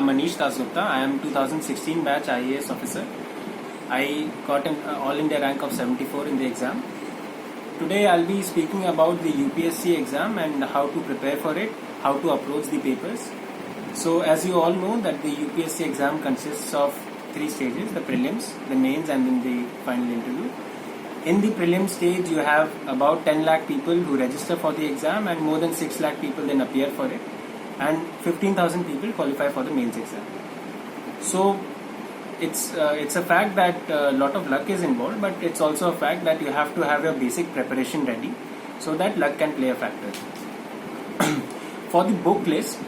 I'm Manish Dasgupta. I am 2016 batch IAS officer. I got an All India rank of 74 in the exam. Today I'll be speaking about the UPSC exam and how to prepare for it, how to approach the papers. So as you all know that the UPSC exam consists of 3 stages, the prelims, the mains and then the final interview. In the prelim stage you have about 10 lakh people who register for the exam and more than 6 lakh people then appear for it, and 15,000 people qualify for the mains exam. So it's a fact that a lot of luck is involved, but it's also a fact that you have to have your basic preparation ready so that luck can play a factor. For the book list,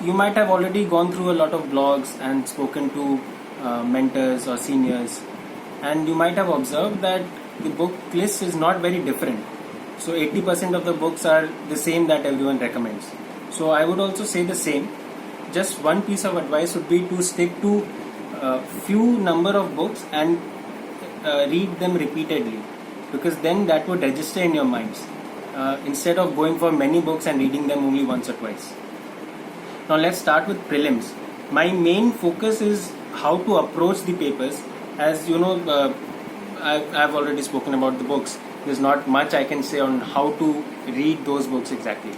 you might have already gone through a lot of blogs and spoken to mentors or seniors, and you might have observed that the book list is not very different. So 80% of the books are the same that everyone recommends. So I would also say the same. Just one piece of advice would be to stick to a few number of books and read them repeatedly, because then that would register in your minds instead of going for many books and reading them only once or twice. Now let's start with prelims. My main focus is how to approach the papers. As you know, I've already spoken about the books. There's not much I can say on how to read those books exactly.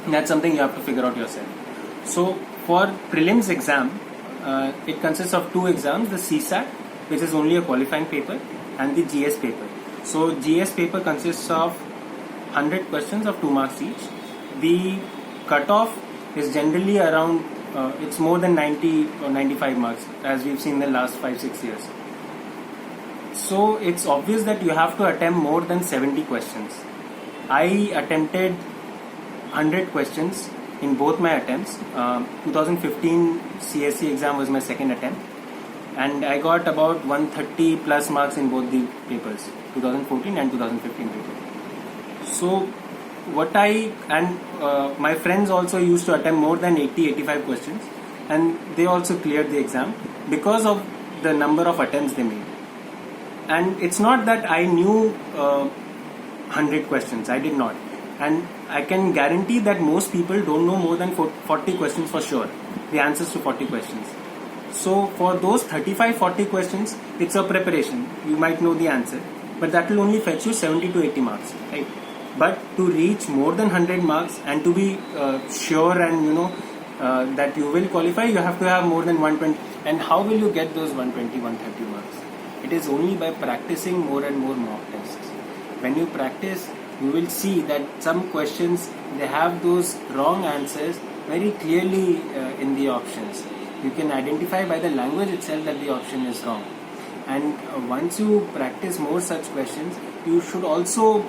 That's something you have to figure out yourself. So for prelims exam, it consists of 2 exams, the CSAT, which is only a qualifying paper, and the GS paper. So GS paper consists of 100 questions of 2 marks each. The cutoff is generally around, it's more than 90 or 95 marks, as we've seen in the last 5-6 years. So it's obvious that you have to attempt more than 70 questions. I attempted 100 questions in both my attempts. 2015 CSE exam was my second attempt, and I got about 130 plus marks in both the papers, 2014 and 2015 paper. So my friends also used to attempt more than 80-85 questions, and they also cleared the exam because of the number of attempts they made. And it's not that I knew 100 questions, I did not. And I can guarantee that most people don't know more than 40 questions for sure, the answers to 40 questions. So for those 35-40 questions, it's a preparation. You might know the answer, but that will only fetch you 70 to 80 marks, right? But to reach more than 100 marks and to be sure and that you will qualify, you have to have more than 120. And how will you get those 120, 130 marks? It is only by practicing more and more mock tests. When you practice, you will see that some questions, they have those wrong answers very clearly in the options. You can identify by the language itself that the option is wrong. And once you practice more such questions, you should also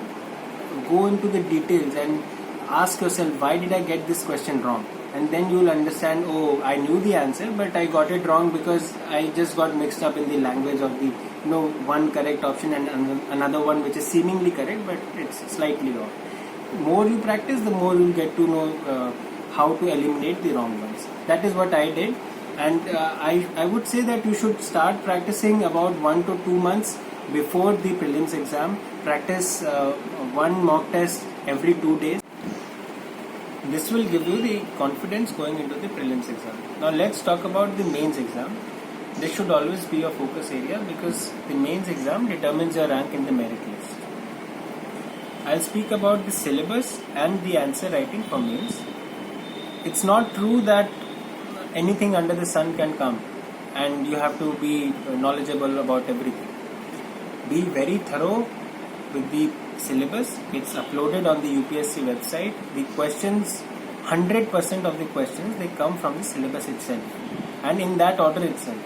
go into the details and ask yourself, why did I get this question wrong? And then you will understand, oh, I knew the answer, but I got it wrong because I just got mixed up in the language of the one correct option and another one which is seemingly correct, but it's slightly wrong. The more you practice, the more you get to know how to eliminate the wrong ones. That is what I did, and I would say that you should start practicing about 1 to 2 months before the prelims exam. Practice one mock test every 2 days. This will give you the confidence going into the prelims exam. Now let's talk about the mains exam. This should always be your focus area because the mains exam determines your rank in the merit list. I'll speak about the syllabus and the answer writing for mains. It's not true that anything under the sun can come and you have to be knowledgeable about everything. Be very thorough with the syllabus. It's uploaded on the UPSC website. The questions, 100% of the questions, they come from the syllabus itself, and in that order itself.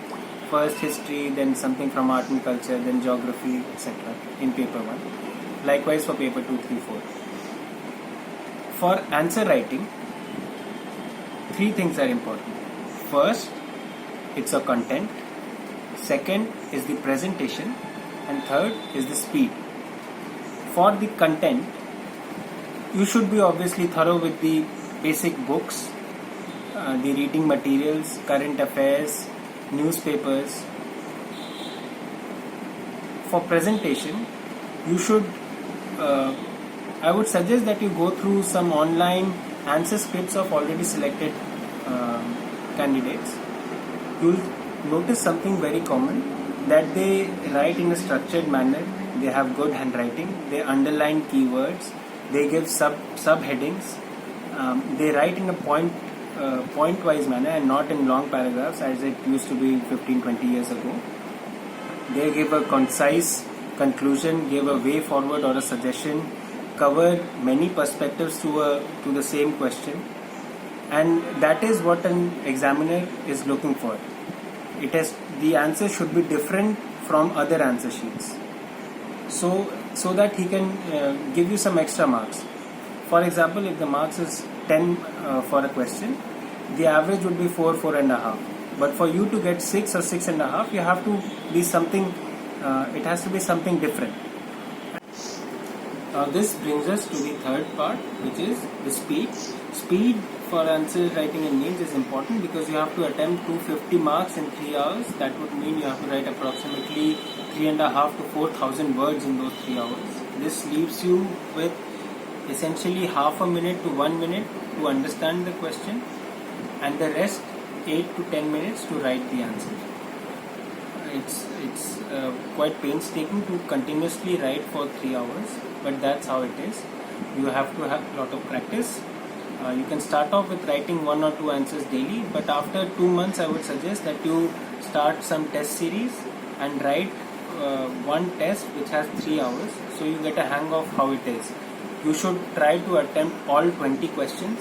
First history, then something from art and culture, then geography, etc. in paper 1. Likewise for paper 2, 3, 4. For answer writing, 3 things are important. First, it's a content. Second is the presentation, and third is the speed. For the content, you should be obviously thorough with the basic books, the reading materials, current affairs, newspapers. For presentation, you should I would suggest that you go through some online answer scripts of already selected candidates, you'll notice something very common, that they write in a structured manner, they have good handwriting, they underline keywords, they give subheadings, they write in a point-wise manner and not in long paragraphs as it used to be 15-20 years ago. They give a concise conclusion, give a way forward or a suggestion, cover many perspectives to the same question, and that is what an examiner is looking for. The answer should be different from other answer sheets, so that he can give you some extra marks. For example, if the marks is 10 for a question, the average would be 4.5. But for you to get 6 or 6.5, you have to be something. It has to be something different. This brings us to the third part, which is the speed. Speed for answer writing in mains is important because you have to attempt 250 marks in 3 hours. That would mean you have to write approximately 3.5 to 4,000 words in those 3 hours. This leaves you with essentially half a minute to 1 minute to understand the question, and the rest 8 to 10 minutes to write the answer. It's quite painstaking to continuously write for 3 hours, but that's how it is. You have to have a lot of practice. You can start off with writing 1 or 2 answers daily, but after 2 months I would suggest that you start some test series and write one test which has 3 hours, so you get a hang of how it is. You should try to attempt all 20 questions,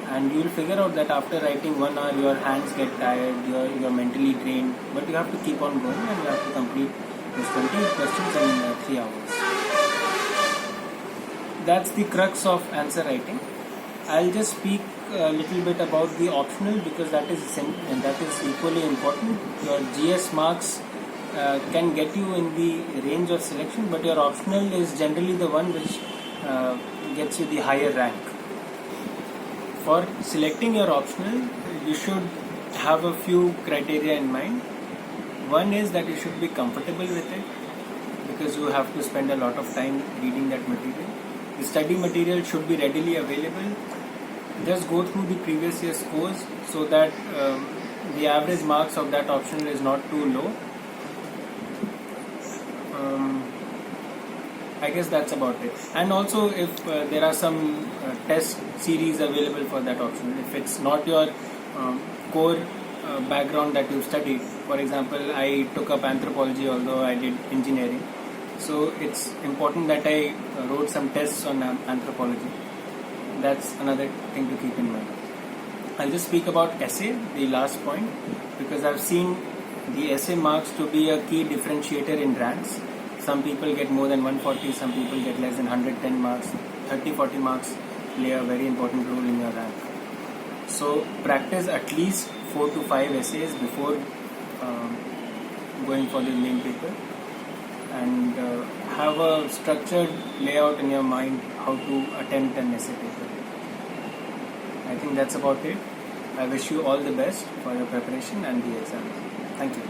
and you will figure out that after writing 1 hour your hands get tired, you're mentally drained, but you have to keep on going and you have to complete these 20 questions in 3 hours. That's the crux of answer writing. I'll just speak a little bit about the optional because that is equally important. Your GS marks can get you in the range of selection, but your optional is generally the one which gets you the higher rank. For selecting your optional, you should have a few criteria in mind. One is that you should be comfortable with it because you have to spend a lot of time reading that material. The study material should be readily available. Just go through the previous year's scores so that the average marks of that optional is not too low. I guess that's about it. And also, if there are some test series available for that option, if it's not your core background that you've studied. For example, I took up anthropology although I did engineering, so it's important that I wrote some tests on anthropology. That's another thing to keep in mind. I'll just speak about essay, the last point, because I've seen the essay marks to be a key differentiator in ranks. Some people get more than 140, some people get less than 110 marks. 30-40 marks play a very important role in your rank. So practice at least 4 to 5 essays before going for the main paper, and have a structured layout in your mind how to attempt an essay paper. I think that's about it. I wish you all the best for your preparation and the exam. Thank you.